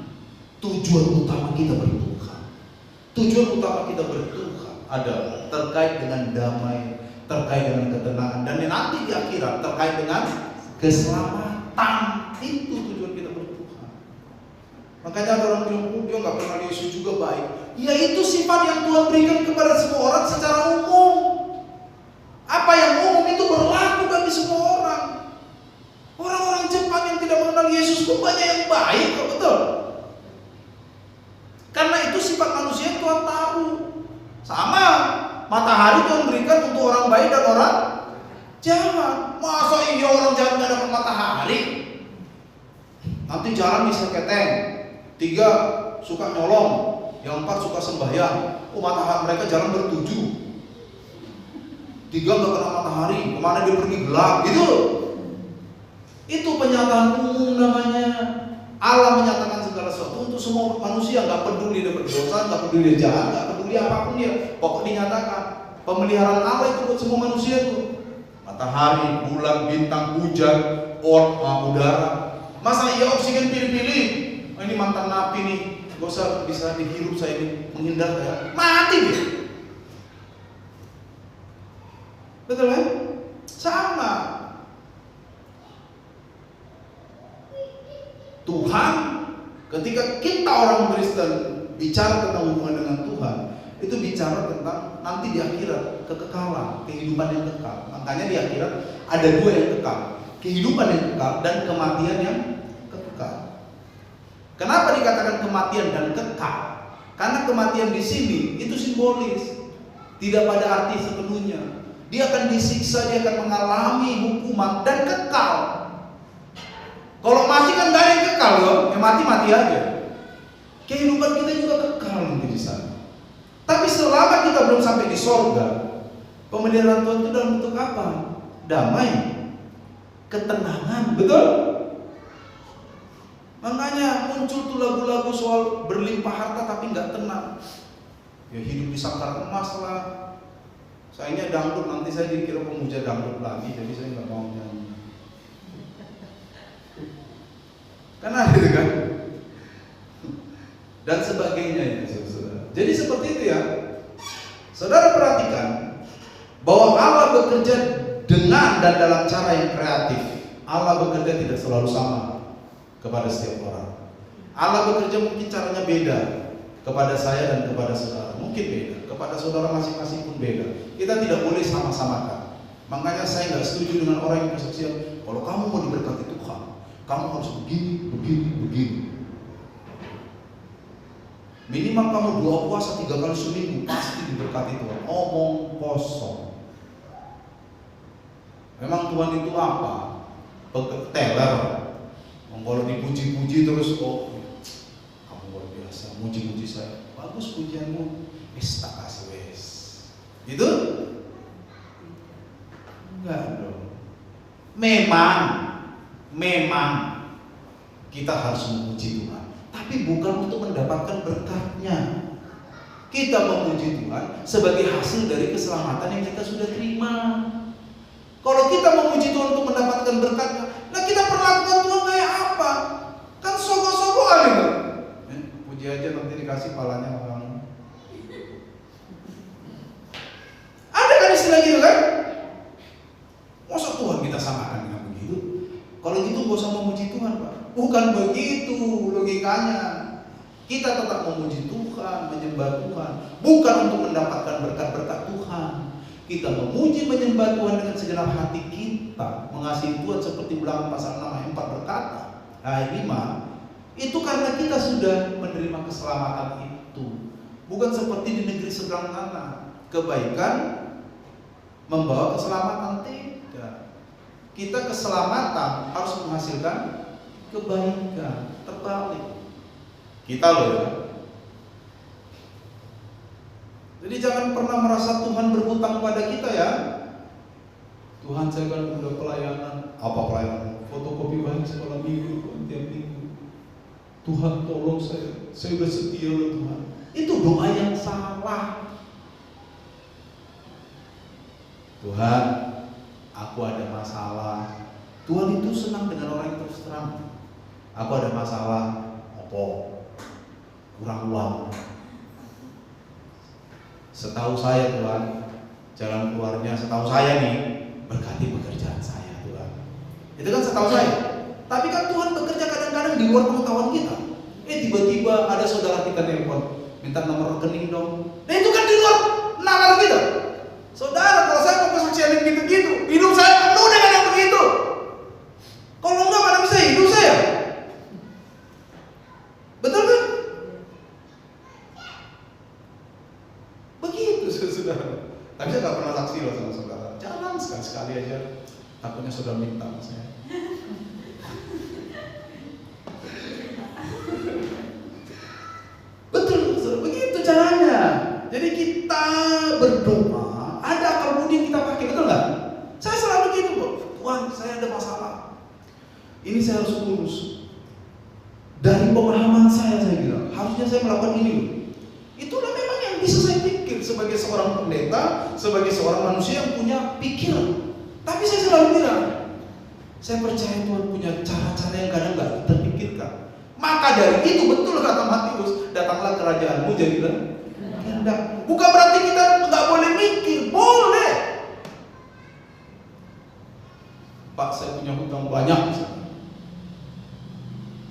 tujuan utama kita bertuhan. Tujuan utama kita bertuhan adalah terkait dengan damai, terkait dengan ketenangan, dan nanti di akhirat terkait dengan keselamatan. Itu tujuan kita bertuhan. Makanya ada orang bilang, oh, dia nggak kenal Yesus juga baik. Ya itu sifat yang Tuhan berikan kepada semua orang secara umum. Apa yang umum itu berlaku bagi semua orang. Orang-orang Jepang yang tidak mengenal Yesus pun banyak yang baik kok, betul? Karena itu sifat manusia yang Tuhan tahu. Sama, matahari Tuhan berikan untuk orang baik dan orang jahat. Masa iya orang jahat nggak dapat matahari? Nanti jalan bisa keteng. 3 suka nyolong, yang 4 suka sembahyang. Oh, matahari mereka jalan bertujuh. 3 nggak kena matahari, kemana dia pergi gelap, gitu. Itu penyataan umum namanya. Allah menyatakan segala sesuatu untuk semua manusia, nggak peduli dia berdosa, nggak peduli dia jahat, nggak peduli apapun dia. Pokok dinyatakan pemeliharaan Allah itu buat semua manusia tuh. Matahari, bulan, bintang, hujan, udara. Masa iya oksigen pilih-pilih? Oh, ini mantan napi nih, gak usah bisa dihirup saya ini, menghindar ya. Mati dia. Betul kan? Sama. Tuhan, ketika kita orang Kristen bicara tentang hubungan dengan Tuhan, itu bicara tentang nanti di akhirat kekekalan, kehidupan yang kekal. Makanya di akhirat ada 2 yang kekal, kehidupan yang kekal dan kematian yang kekal. Kenapa dikatakan kematian dan kekal? Karena kematian di sini itu simbolis, tidak pada arti sepenuhnya. Dia akan disiksa, dia akan mengalami hukuman dan kekal. Kalau mati kan gak ada yang kekal loh, yang mati aja. Kehidupan kita juga kekal nanti di sana. Tapi selama kita belum sampai di sorga, pemeliharaan Tuhan itu dalam bentuk apa? Damai, ketenangan, betul? Makanya muncul tuh lagu-lagu soal berlimpah harta tapi nggak tenang. Ya hidup di sangkar emas lah. Sayangnya dangdut, nanti saya dikira pemuja dangdut lagi, jadi saya nggak mau nyanyi. Karena ada itu kan, dan sebagainya ya, saudara. Jadi seperti itu ya. Saudara perhatikan bahwa Allah bekerja dengan dan dalam cara yang kreatif. Allah bekerja tidak selalu sama kepada setiap orang. Allah bekerja mungkin caranya beda kepada saya dan kepada saudara. Mungkin beda, kepada saudara masing-masing pun beda. Kita tidak boleh sama-samakan. Makanya saya nggak setuju dengan orang yang bersaksi, kalau kamu mau diberkati Tuhan, kamu harus begini. Minimal kamu 2 puasa 3 kali seminggu pasti diberkati Tuhan. Omong kosong. Memang Tuhan itu apa? Teller. Kalau dipuji-puji terus, oh kamu luar biasa, muji-muji saya. Bagus pujianmu, tak kasih wes. Gitu? Enggak dong. Memang kita harus memuji Tuhan, tapi bukan untuk mendapatkan berkatnya. Kita memuji Tuhan sebagai hasil dari keselamatan yang kita sudah terima. Kalau kita memuji Tuhan untuk mendapatkan berkatnya, nah kita perlakukan Tuhan kayak apa? Kan sogok-sogokan itu. Puji aja nanti dikasih palanya orang. Ada kan istilah gitu kan? Masa Tuhan kita samakan dengan begitu? Kalau gitu gak usah memuji Tuhan, Pak. Bukan begitu logikanya. Kita tetap memuji Tuhan, menyembah Tuhan, bukan untuk mendapatkan berkat-berkat Tuhan. Kita memuji menyembah Tuhan dengan segenap hati kita, mengasihi Tuhan seperti Ulangan pasal 6 ayat 4 berkata, ayat 5, itu karena kita sudah menerima keselamatan itu. Bukan seperti di negeri seberang sana, kebaikan membawa keselamatan, tidak. Kita keselamatan harus menghasilkan kebaikan, terbalik. Kita loh ya. Jadi jangan pernah merasa Tuhan berhutang pada kita ya. Tuhan, saya kan udah pelayanan. Apa pelayanan? Fotokopi bahan sekolah minggu, tiap minggu. Tuhan tolong saya udah setia loh Tuhan. Itu doa yang salah. Tuhan, aku ada masalah. Tuhan itu senang dengan orang yang terus terang. Aku ada masalah, kurang uang. Setahu saya Tuhan, jalan keluarnya setahu saya nih, berkati pekerjaan saya Tuhan. Itu kan setahu saya. Tapi kan Tuhan bekerja kadang-kadang di luar pengetahuan kita. Tiba-tiba ada saudara kita nelpon, minta nomor rekening dong. Nah itu kan di luar nalar kita. Saudara, kalau saya mau kesaksian gitu-gitu, hidup saya penuh dengan yang begitu. Kalau enggak, mana bisa hidup saya? Betul kan? Begitu saudara. Tapi saya nggak pernah saksi loh sama saudara. Jangan sekali-sekali aja. Takutnya saudara minta sama saya. Betul, saudara. Begitu caranya. Jadi kita berdoa, ada akal budi yang kita pakai, betul nggak? Saya selalu gitu kok. Tuhan, saya ada masalah. Ini saya harus urus. Dari pemahaman saya bilang, harusnya saya melakukan ini loh. Itulah memang yang bisa saya pikir sebagai seorang pendeta, sebagai seorang manusia yang punya pikiran. Tapi saya selalu bilang, saya percaya Tuhan punya cara-cara yang kadang nggak terpikirkan. Maka dari itu betul kata Matius, datanglah kerajaanmu jadilah kehendak. Bukan berarti kita nggak boleh mikir, boleh. Pak, saya punya hutang banyak.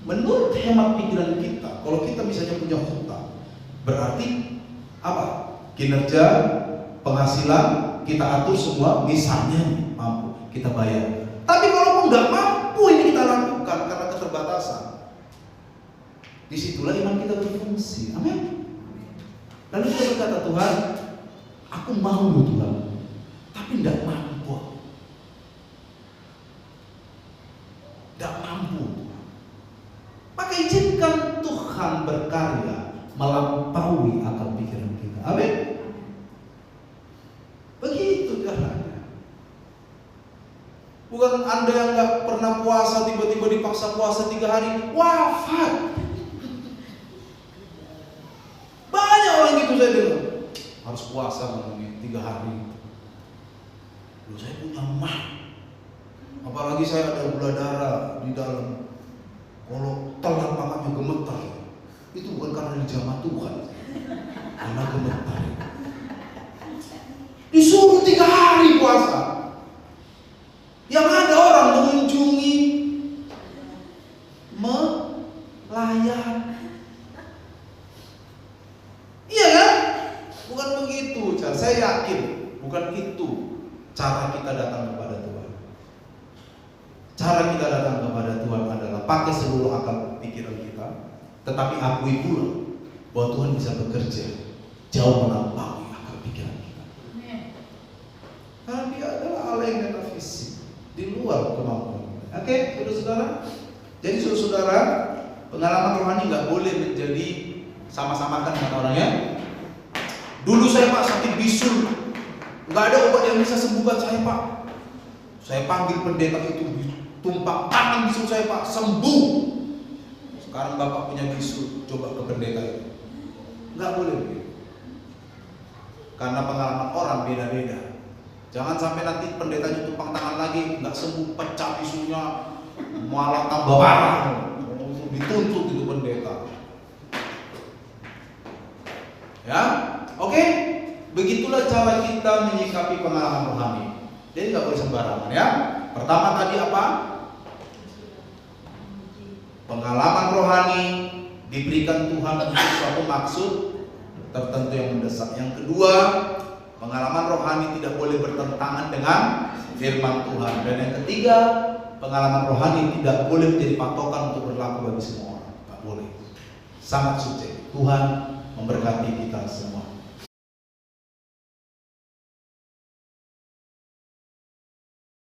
Menurut hemat pikiran kita, kalau kita misalnya punya hutang, berarti apa? Kinerja, penghasilan kita atur semua, misalnya mampu kita bayar. Tapi kalau nggak mampu ini kita lakukan karena keterbatasan, disitulah iman kita berfungsi. Amin. Lalu kita berkata, Tuhan, aku mau loh Tuhan, tapi tidak mampu. Tidak mampu. Maka izinkan Tuhan berkarya melampaui akal pikiran kita. Amin. Begitu caranya. Bukan Anda yang nggak pernah puasa tiba-tiba dipaksa puasa 3 hari, wafat. Banyak orang gitu saya dengar. Harus puasa begini 3 hari. Loh, saya punya mah. Apalagi saya ada gula darah di dalam. Kalau telat makannya gemetar, itu bukan karena dijamah Tuhan, karena gemetar. Disuruh 3 hari puasa. Yang ada orang mengunjungi, melayan. Iya kan? Bukan begitu. Saya yakin bukan itu cara kita datang kepada Tuhan. Cara kita datang kepada Tuhan adalah pakai seluruh akal pikiran kita, tetapi akui pula bahwa Tuhan bisa bekerja jauh melampaui akal pikiran kita. Karena Dia adalah Allah yang metafisik, di luar kemampuan kita. Oke, saudara-saudara. Jadi saudara-saudara, pengalaman rohani nggak boleh menjadi sama-samakan dengan orangnya. Dulu saya Pak sakit bisul, nggak ada obat yang bisa sembuhkan saya Pak. Saya panggil pendeta itu, tumpang tangan bisul saya Pak, sembuh. Sekarang Bapak punya bisul, coba ke pendeta itu. Nggak boleh begitu. Karena pengalaman orang beda-beda. Jangan sampai nanti pendetanya tumpang tangan lagi, nggak sembuh, pecah bisulnya, malah tambah parah. Dituntut itu pendeta. Ya, oke. Begitulah cara kita menyikapi pengalaman rohani. Jadi nggak boleh sembarangan ya. Pertama tadi apa? Pengalaman rohani diberikan Tuhan untuk suatu maksud tertentu yang mendesak. Yang kedua, pengalaman rohani tidak boleh bertentangan dengan firman Tuhan. Dan yang ketiga, pengalaman rohani tidak boleh menjadi patokan untuk berlaku bagi semua orang. Nggak boleh. Sangat suci. Tuhan memberkati kita semua.